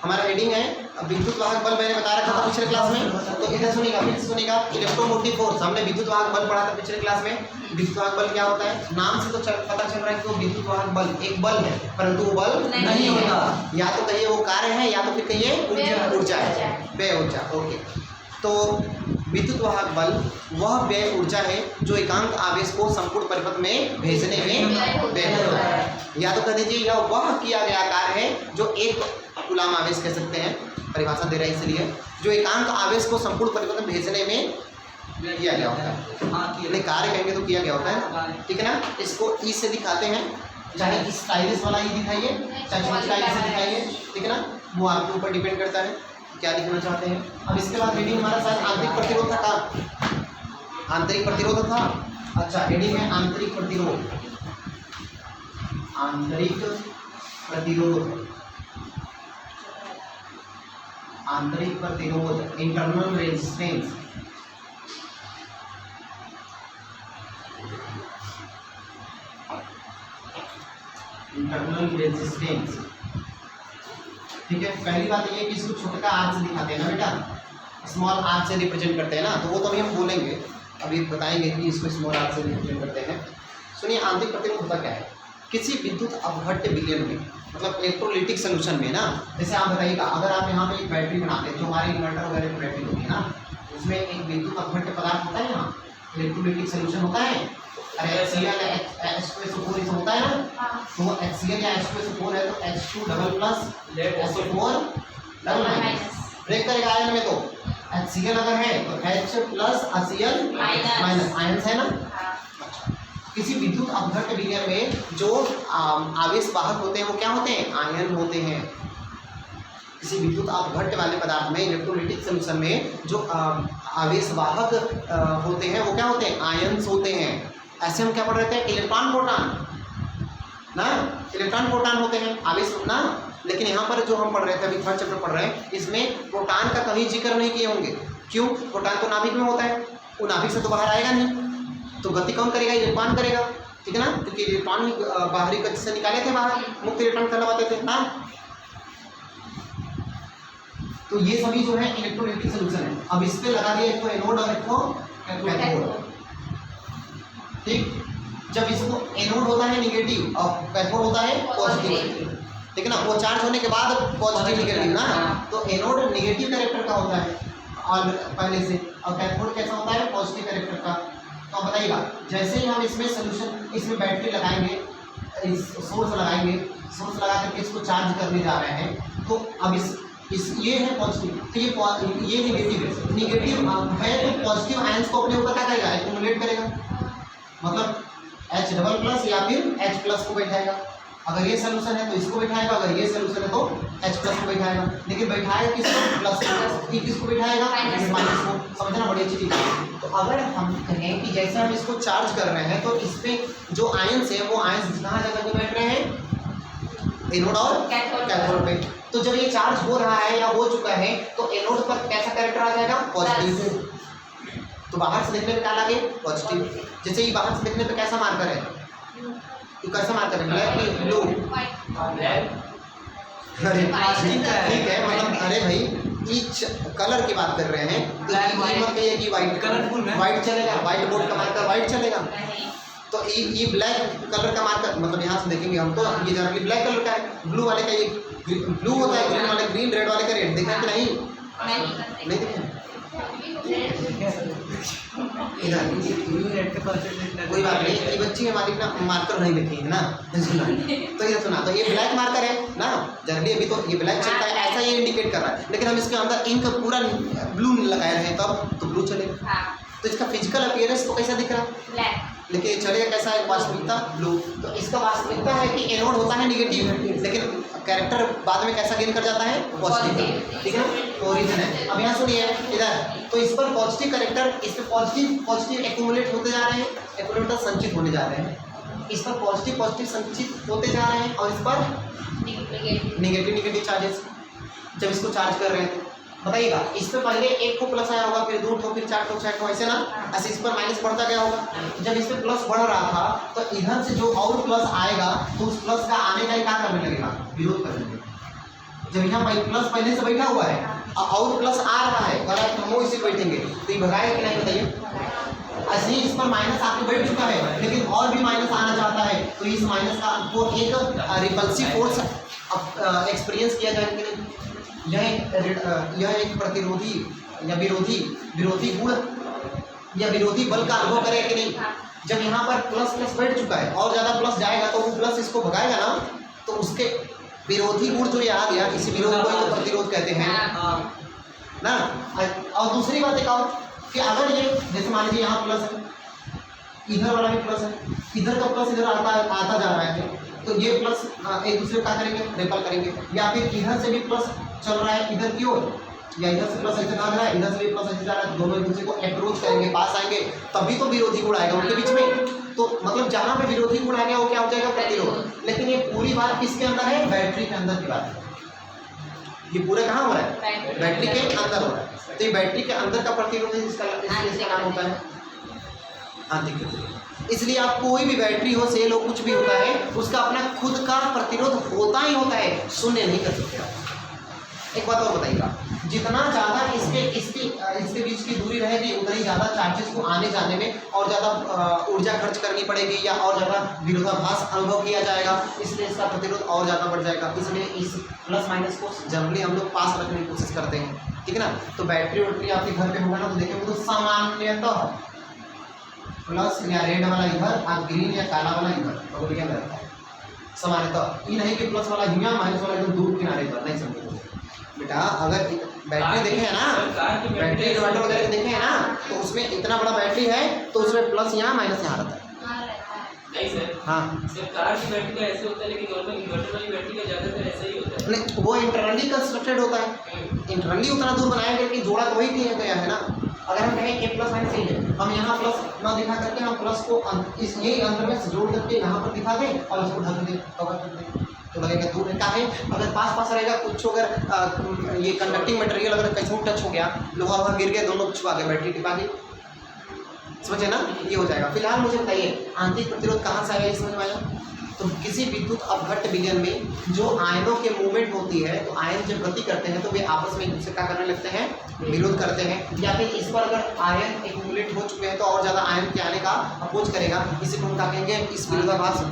हमारा हेडिंग है विद्युत वाहक बल, मैंने बता रखा था पिछले क्लास में। तो इधर सुनिएगा, फिर सुनिएगा, इलेक्ट्रोमोटिव फोर्स हमने विद्युत वाहक बल पढ़ा था पिछले क्लास में। विद्युत वाहक बल क्या होता है, नाम से तो पता चल रहा है कि वो विद्युत वाहक बल एक बल है, परंतु वो बल नहीं होता। या तो कहिए वो कार्य है या तो फिर कहिए ऊर्जा है, व्यय ऊर्जा। ओके, तो विद्युत वाहक बल वह व्यय ऊर्जा है जो एकांक आवेश को संपूर्ण परिपथ में भेजने में व्यय होता है। या तो कह दीजिए यह वह किया गया कार्य है जो एक कूलाम आवेश कह सकते हैं, परिभाषा दे रहे हैं इसलिए, जो एकांक आवेश को संपूर्ण परिपथ में भेजने में किया गया होता है। नहीं, कार्य कहेंगे तो किया गया होता है, ठीक है ना। इसको ई से दिखाते हैं, चाहे स्टाइलिश वाला ई दिखाइए, चाहे स्टाइलिश से दिखाइए, ठीक है ना, वो आपके ऊपर डिपेंड करता है क्या लिखना चाहते हैं। अब इसके बाद हेडिंग हमारा साथ आंतरिक प्रतिरोध था, आंतरिक प्रतिरोध था। अच्छा, हेडिंग है आंतरिक प्रतिरोध, आंतरिक प्रतिरोध, आंतरिक प्रतिरोध, इंटरनल रेजिस्टेंस। इंटरनल रेजिस्टेंस, ठीक है। पहली बात ये कि इसको छोटे का आर से दिखाते हैं ना बेटा, स्मॉल आर से रिप्रेजेंट करते हैं ना, तो वो तो अभी हम बोलेंगे, अभी बताएंगे कि इसको स्मॉल आर से रिप्रेजेंट करते हैं। सुनिए, आंतरिक प्रतिरोध होता क्या है, किसी विद्युत अपघट्य विलयन में, मतलब इलेक्ट्रोलिटिक सोल्यूशन में ना, जैसे आप बताइएगा, अगर आप यहाँ पे एक बैटरी बनाते हैं, जो हमारे इन्वर्टर वगैरह की बैटरी होती है ना, उसमें एक विद्युत अपघट्य पदार्थ होता है, यहाँ इलेक्ट्रोलिटिक सोल्यूशन होता है, अरे HCl H2SO4 होता है ना, तो वो HCl या H2SO4 है तो H2 double plus SO4 double minus break करेगा आयन में, तो HCl अगर है तो H plus HCl minus ion है ना। किसी विद्युत अपघट्य विलयन में जो आवेश वाहक होते हैं वो क्या होते हैं, आयन होते हैं। किसी विद्युत अपघट्य वाले पदार्थ में, इलेक्ट्रोलिटिक सोल्यूशन में जो आवेश वाहक होते हैं वो क्या होते हैं, आयन्स होते हैं। ऐसे हम क्या पढ़ रहे थे, इलेक्ट्रॉन प्रोटॉन ना, इलेक्ट्रॉन प्रोटॉन होते हैं आवेश ना। लेकिन यहाँ पर जो हम पढ़ रहे थे, अभी थर्ड चैप्टर पढ़ रहे हैं, इसमें प्रोटॉन का कहीं जिक्र नहीं किए होंगे। क्यों, प्रोटॉन तो नाभिक में होता है, वो नाभिक से तो बाहर आएगा नहीं, तो गति कौन करेगा, इलेक्ट्रॉन करेगा, ठीक है ना, क्योंकि इलेक्ट्रॉन बाहरी गति से निकाले थे बाहर, मुक्त इलेक्ट्रॉन कहलाते थे ना। तो ये सभी जो है इलेक्ट्रोलिटिक सोल्यूशन है। अब इस पे लगा दिया एक तो एनोड और एक तो कैथोड, ठीक। जब इसको एनोड होता है निगेटिव और कैथोड होता है पॉजिटिव, ठीक है ना, वो चार्ज होने के बाद पॉजिटिव निगेटिव ना, तो एनोड निगेटिव कैरेक्टर का होता है और पहले से, और कैथोड कैसा होता है, पॉजिटिव कैरेक्टर का। तो अब बताइएगा, जैसे ही हम इसमें सोल्यूशन, इसमें बैटरी लगाएंगे, सोर्स लगाएंगे, सोर्स लगा करके इसको चार्ज करने जा रहे हैं, तो अब इस ये है पॉजिटिव, तो ये निगेटिव है, निगेटिव है तो पॉजिटिव आयंस को अपने ऊपर क्या करेगा, एक्युमुलेट करेगा, मतलब H डबल प्लस या फिर H प्लस को बैठाएगा। अगर ये सोल्यूशन है तो इसको बैठाएगा, अगर ये सोल्यूशन है तो H प्लस को बैठाएगा। लेकिन बैठाएगा किसको, प्लस को, किसको बैठाएगा, माइनस को। समझना बड़ी अच्छी चीज़ है। तो अगर हम कहें कि जैसे हम इसको चार्ज कर रहे हैं, तो इसमें जो आयंस है वो आयंस कहाँ जाकर के बैठ रहे हैं, एनोड और कैथोड पे। तो जब ये चार्ज हो रहा है या हो चुका है, तो एनोड पर कैसा कैरेक्टर आ जाएगा, पॉजिटिव। तो बाहर से देखने पे क्या लगे, पॉजिटिव। जैसे ये बाहर से देखने पे कैसा मार्कर है, तो कैसा मार्कर है, ब्लैक की ब्लू, अरे ठीक है, मतलब अरे भाई ईच कलर की बात कर रहे हैं, तो मत कहिए कि वाइट कलरफुल है, वाइट चलेगा, वाइट बोर्ड का मार्कर वाइट चलेगा। तो ये ब्लैक कलर का मार्कर, मतलब यहाँ से देखेंगे हम तो ये जनरली ब्लैक कलर का है, ब्लू वाले का ये ब्लू होता है, ग्रीन वाले ग्रीन, रेड वाले का रेड। देखा कि नहीं, नहीं देखे, कोई बात नहीं, ये बच्ची हमारी ना मार्कर नहीं लिखी है ना, तो ये सुना, तो ये ब्लैक मार्कर है ना, जनरली अभी तो ये ब्लैक चलता है, ऐसा ये इंडिकेट कर रहा है। लेकिन हम इसके अंदर इंक पूरा ब्लू लगाए रहे तब तो ब्लू चलेगा। तो इसका फिजिकल अपीयरेंस तो कैसा दिख रहा है, लेकिन चलेगा कैसा है, वास्तविकता ब्लू। तो इसका वास्तविकता है कि एनोड होता है निगेटिव, लेकिन कैरेक्टर बाद में कैसा गेन कर जाता है, पॉजिटिव, ठीक है, ओरिजिन है। अब यहाँ सुनिए इधर, तो इस पर पॉजिटिव कैरेक्टर, इस पर पॉजिटिव एक्यूमुलेट होते जा रहे हैं, एक्यूमुलेटर संचित होने जा रहे हैं, इस पर पॉजिटिव संचित होते जा रहे हैं, और इस पर निगेटिव चार्जेस जब इसको चार्ज कर रहे हैं। बताइएगा, इस पे पहले एक को प्लस आया होगा, फिर 2 ठो, फिर 4 ठो, 6 ठो, ऐसे ना, ऐसे इस पर माइनस बढ़ता गया होगा। जब इस पे प्लस बढ़ रहा था, तो इधर से जो और प्लस आएगा, तो उस प्लस का आने का ही क्या करने लगेगा, विरोध करने लगेगा। जब यहाँ प्लस पहले से बैठा हुआ है और प्लस आ रहा है और आप हम इसी बैठेंगे तो ये भगाएगा कि नहीं बताइए। ऐसे ही इस पर माइनस आके बैठ चुका है लेकिन और भी माइनस आना चाहता है तो इस माइनस का आपको एक रिपल्सिव फोर्स एक्सपीरियंस किया जाएगा। यह एक प्रतिरोधी या विरोधी गुण या विरोधी बल का अनुभव करेगा कि नहीं। जब यहाँ पर प्लस प्लस बैठ चुका है और ज़्यादा प्लस जाएगा तो वो प्लस इसको भगाएगा ना, तो उसके विरोधी गुण जो ये आ गया, इसी विरोध को ही प्रतिरोध कहते हैं ना। और दूसरी बात एक और कि अगर ये जैसे मान लीजिए यहाँ प्लस है, इधर वाला भी प्लस है, इधर का प्लस इधर आता जा रहा है तो ये प्लस एक दूसरे को क्या करेंगे, रिपल करेंगे। या फिर इधर से भी प्लस चल रहा है इधर की ओर, या इधर से प्लस ऐसे जा रहा है, इधर से भी प्लस ऐसे जा रहा है, दोनों एक दूसरे को अप्रोच करेंगे, पास आएंगे, तभी तो विरोधी गुण आएगा उनके बीच में। तो मतलब जहाँ पे विरोधी गुण आ गया वो क्या हो जाएगा, प्रतिरोध। लेकिन ये पूरी बात किसके अंदर है, बैटरी के अंदर की बात है। ये पूरा कहाँ हो रहा है, बैटरी के अंदर हो रहा है। तो ये बैटरी के अंदर का प्रतिरोध इसका नाम होता है आंतरिक प्रतिरोध। इसलिए आप कोई भी बैटरी हो, सेल हो, कुछ भी होता है, उसका अपना खुद का प्रतिरोध होता ही होता है, शून्य नहीं कर सकते आप। एक बात और बताइएगा, जितना ज़्यादा इसके बीच की दूरी रहेगी उतना ही ज़्यादा चार्जेस को आने जाने में और ज़्यादा ऊर्जा खर्च करनी पड़ेगी या और ज़्यादा विरोधाभास अनुभव किया जाएगा, इसलिए इसका प्रतिरोध और ज़्यादा बढ़ जाएगा। इसलिए इस प्लस माइनस को जनरली हम लोग पास रखने की कोशिश करते हैं, ठीक है ना। तो बैटरी वैटरी आपके घर पे होगा ना तो देखेंगे तो सामान्यतः प्लस या रेड वाला इधर और ग्रीन या काला वाला इधर बगलिया में रहता है सामान्यतः। ये नहीं कि प्लस वाला यहाँ माइनस वाला एकदम दूर किनारे पर, नहीं समझे बेटा। अगर बैटरी देखे है ना, बैटरी इन्वर्टर वगैरह देखे हैं ना, तो उसमें इतना बड़ा बैटरी है तो उसमें प्लस यहाँ माइनस यहाँ रहता है। नहीं सर, हाँ सर कार की बैटरी का ऐसे होता है लेकिन नॉर्मल इन्वर्टर वाली बैटरी का ज़्यादातर ऐसा ही होता है। नहीं, वो इंटरनली कंस्ट्रक्टेड होता है, इंटरनली उतना दूर बनाया गया कि जोड़ा तो वही किया गया है ना। अगर हम कहें ए प्लस माइनस है, हम यहाँ प्लस न दिखा करके हम प्लस को इस यही अंदर में जोड़ करके यहाँ पर दिखा दें और इसको ढक दें, कवर कर दें, तो लगेगा दूर है। काहे अगर पास पास रहेगा कुछ, अगर ये कंडक्टिंग मटेरियल अगर कैसे टच हो गया, लोहा वहा गिर गया, दोनों छुपा के बैटरी टिपा के, समझे ना, ये हो जाएगा। फिलहाल मुझे बताइए आंतरिक प्रतिरोध कहाँ से आया, ये समझ में आया। तो किसी विद्युत अपघट्ट विलयन में जो आयनों के मूवमेंट होती है, तो आयन जब गति करते हैं तो वे आपस में एक दूसरे का करने लगते हैं, विरोध करते हैं। या फिर इस पर अगर आयन एक्यूमुलेट हो चुके हैं तो और ज़्यादा आयन के आने का अपोज करेगा, इसी को हम क्या कहेंगे, इस विरोधाभास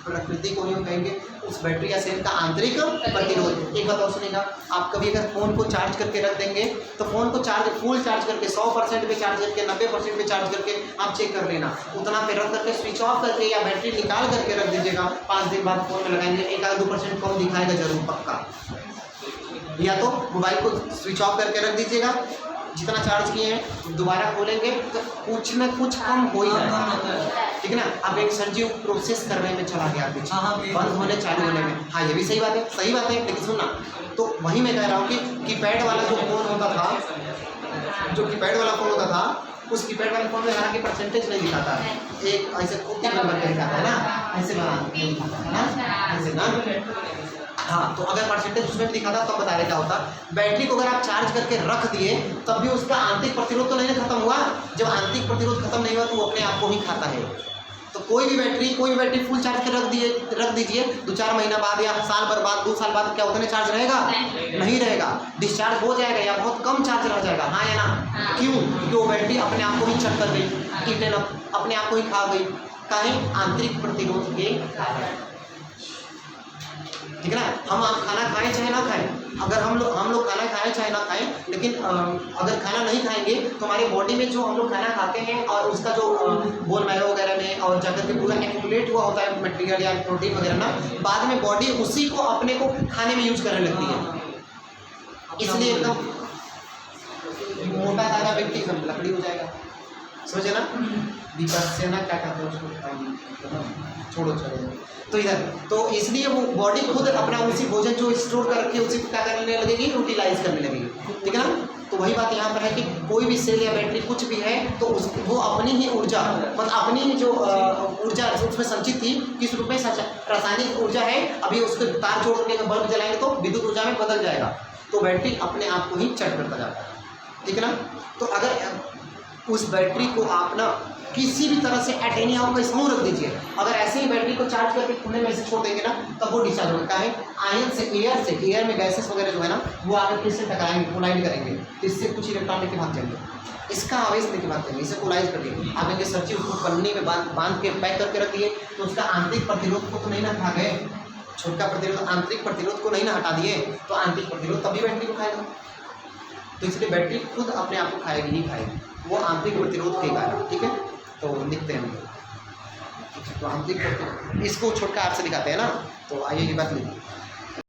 प्रकृति को हम कहेंगे उस बैटरी या सेल का आंतरिक प्रतिरोध। एक बात और सुनेगा, आप कभी अगर फ़ोन को चार्ज करके रख देंगे तो फ़ोन को फुल चार्ज करके 100% पे चार्ज करके 90% पे चार्ज करके आप चेक कर लेना, उतना पे रख करके स्विच ऑफ करके या बैटरी निकाल करके रख दीजिएगा। 5 दिन बाद फ़ोन में लगाएंगे 1-2% कम दिखाएगा जरूर पक्का। या तो मोबाइल को स्विच ऑफ करके रख दीजिएगा, जितना चार्ज किए हैं दोबारा खोलेंगे तो कुछ न कुछ कम हो ही जाएगा, ठीक है ना। अब एक संजीव प्रोसेस करने में चला गया कुछ बंद होने चालू होने में। हाँ ये भी सही बात है, सही बात है, लेकिन सुनना, तो वही मैं कह रहा हूँ कि कीपैड वाला जो फ़ोन होता था, जो कीपैड वाला फ़ोन होता था, उस कीपैड वाले फ़ोन में हालांकि परसेंटेज नहीं दिखाता है, एक ऐसे कुत्ते नंबर का दिखाता है ना, ऐसे नहीं दिखाता है ना, ऐसे ना। हाँ तो अगर परसेंटेज उसमें भी दिखाता तो बता रहे क्या होता। बैटरी को अगर आप चार्ज करके रख दिए तब भी उसका आंतरिक प्रतिरोध तो नहीं खत्म हुआ। जब आंतरिक प्रतिरोध खत्म नहीं हुआ तो वो अपने आप को ही खाता है। तो कोई भी बैटरी फुल चार्ज कर रख दीजिए, 2-4 महीना बाद या साल भर बाद, 2 साल बाद क्या उतने चार्ज रहेगा, नहीं रहेगा, डिस्चार्ज हो जाएगा या बहुत कम चार्ज रह जाएगा। हाँ या ना, क्यों, क्योंकि वो बैटरी अपने आप को ही चट कर गई, अपने आप को ही खा गई, कहीं आंतरिक प्रतिरोध के कारण, ठीक है ना। हम खाना खाएं चाहे ना खाएं, अगर हम लोग खाना खाएं चाहे ना खाएं, लेकिन अगर खाना नहीं खाएंगे तो हमारी बॉडी में जो हम लोग खाना खाते हैं और उसका जो बोन मैरो वगैरह में और जाकर के पूरा एक्यूमुलेट हुआ होता है मटेरियल या प्रोटीन वगैरह ना, बाद में बॉडी उसी को अपने को खाने में यूज करने लगती है। इसलिए एकदम मोटा ताजा व्यक्ति एकदम लकड़ी हो जाएगा, समझे ना। विपस्यना क्या कहते हैं उसको, छोड़ो। तो इधर तो इसलिए वो बॉडी खुद अपना उसी भोजन जो स्टोर करके उसी को क्या करने लगेगी, यूटिलाइज करने लगेगी, ठीक है ना। तो वही बात यहाँ पर है कि कोई भी सेल या बैटरी कुछ भी है तो वो अपनी ही ऊर्जा, मतलब अपनी ही जो ऊर्जा उसमें संचित थी, किस रूप में, रासायनिक ऊर्जा है, अभी उसको तार जोड़ के बल्ब जलाएंगे तो विद्युत ऊर्जा में बदल जाएगा, तो बैटरी अपने आप को ही चट करता जाता है, ठीक है ना। तो अगर उस बैटरी को आप ना किसी भी तरह से एट एनी हाउ का स्मूथ रख दीजिए। अगर ऐसे ही बैटरी को चार्ज करके खुले में से छोड़ देंगे ना तब वो डिस्चार्ज होगा। है आयन से एयर में गैसेस वगैरह जो है ना वो आकर किससे टकराएंगे, कोलाइड करेंगे, तो इससे कुछ इलेक्ट्रॉन लेके भाग जाएंगे, इसका आवेश लेके भाग जाएंगे, इसे कोलाइज कर दिए। आप इनके सर्ची उसको पन्नी में बांध के पैक करके रख दिए तो उसका आंतरिक प्रतिरोध को तो नहीं ना खा गए, छोटा प्रतिरोध आंतरिक प्रतिरोध को नहीं ना हटा दिए, तो आंतरिक प्रतिरोध तभी बैटरी को खाएगा। तो इसलिए बैटरी खुद अपने आप को खाएगी ही खाएगी, वो आंतरिक प्रतिरोध के कारण। ठीक है, तो लिखते हैं हम लोग। तो आंतरिक प्रतिरोध इसको छोटका आर से दिखाते हैं ना, तो आइए ये बात लिखिए।